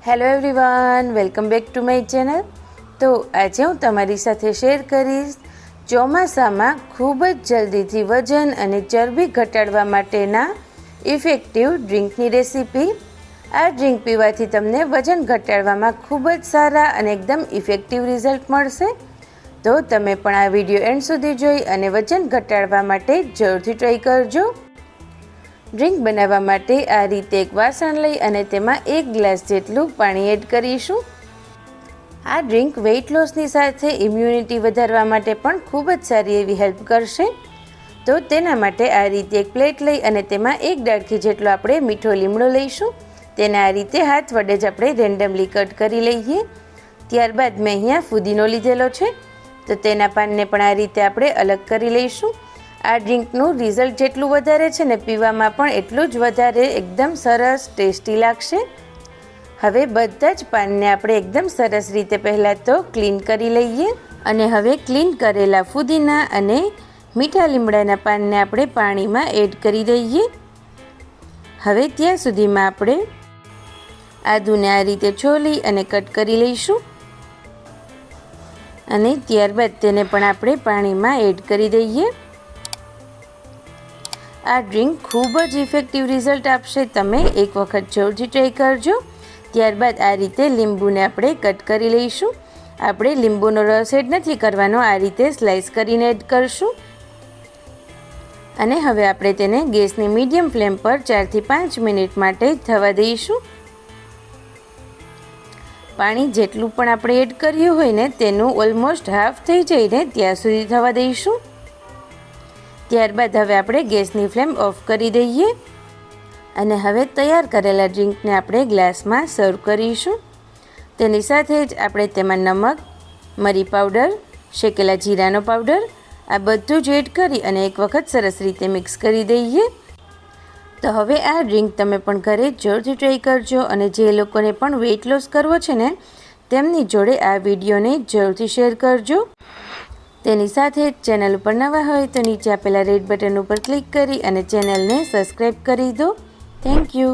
Hello everyone, welcome back to my channel. તો આજે હું તમારી સાથે શેર કરીશ ચોમાસામાં ખૂબ જ જલ્દીથી વજન અને ચરબી ઘટાડવા માટેના ઇફેક્ટિવ ડ્રિંકની રેસીપી। આ ડ્રિંક પીવાથી તમને વજન ઘટાડવામાં ખૂબ જ સારા અને એકદમ ઇફેક્ટિવ રિઝલ્ટ મળશે। તો તમે પણ આ વિડીયો એન્ડ સુધી જોઈ અને વજન ઘટાડવા માટે જરૂરથી ટ્રાય કરજો। ડ્રિંક બનાવવા માટે આ રીતે એક વાસણ લઈ અને તેમાં 1 ગ્લાસ જેટલું પાણી એડ કરીશું। આ ડ્રિંક વેઇટ લોસની સાથે ઇમ્યુનિટી વધારવા માટે પણ ખૂબ જ સારી એવી હેલ્પ કરશે। તો તેના માટે આ રીતે એક પ્લેટ લઈ અને તેમાં 1 ડાળખી જેટલો આપણે મીઠો લીમડો લઈશું। તેને આ રીતે હાથ વડે જ આપણે રેન્ડમલી કટ કરી લઈએ। ત્યારબાદ મેં અહીંયા ફુદીનો લીધેલો છે, તો તેના પાનને પણ આ રીતે આપણે અલગ કરી લઈશું। આ ડ્રિંકનું રિઝલ્ટ જેટલું વધારે છે ને પીવામાં પણ એટલું જ વધારે એકદમ સરસ ટેસ્ટી લાગશે। હવે બધા જ પાનને આપણે એકદમ સરસ રીતે પહેલાં તો ક્લીન કરી લઈએ અને હવે ક્લીન કરેલા ફુદીના અને મીઠા લીમડાના પાનને આપણે પાણીમાં એડ કરી દઈએ। હવે ત્યાં સુધીમાં આપણે આદુને આ રીતે છોલી અને કટ કરી લઈશું અને ત્યારબાદ તેને પણ આપણે પાણીમાં એડ કરી દઈએ। આ ડ્રિંક ખૂબ જ ઇફેક્ટિવ રિઝલ્ટ આપશે, તમે એક વખત જરૂરથી ટ્રાય કરજો। ત્યારબાદ આ રીતે લીંબુને આપણે કટ કરી લઈશું। આપણે લીંબુનો રસ એડ નથી કરવાનો, આ રીતે સ્લાઇસ કરીને એડ કરશું અને હવે આપણે તેને ગેસની મીડિયમ ફ્લેમ પર 4 થી 5 મિનિટ માટે થવા દઈશું। પાણી જેટલું પણ આપણે એડ કર્યું હોય ને તેનું ઓલમોસ્ટ હાફ થઈ જાય ને ત્યાં સુધી થવા દઈશું। ત્યારબાદ હવે આપણે ગેસની ફ્લેમ ઓફ કરી દઈએ અને હવે તૈયાર કરેલા ડ્રિંકને આપણે ગ્લાસમાં સર્વ કરીશું। તેની સાથે જ આપણે તેમાં નમક, મરી પાવડર, શેકેલા જીરાનો પાવડર આ બધું જ એડ કરી અને એક વખત સરસ રીતે મિક્સ કરી દઈએ। તો હવે આ ડ્રિંક તમે પણ ઘરે જરૂરથી ટ્રાય કરજો અને જે લોકોને પણ વેઇટ લોસ કરવો છે ને તેમની જોડે આ વિડીયોને જરૂરથી શેર કરજો। તેની સાથે જ ચેનલ ઉપર નવા હોય તો નીચે આપેલા રેડ બટન ઉપર ક્લિક કરી અને ચેનલને સબસ્ક્રાઈબ કરી દો। Thank you.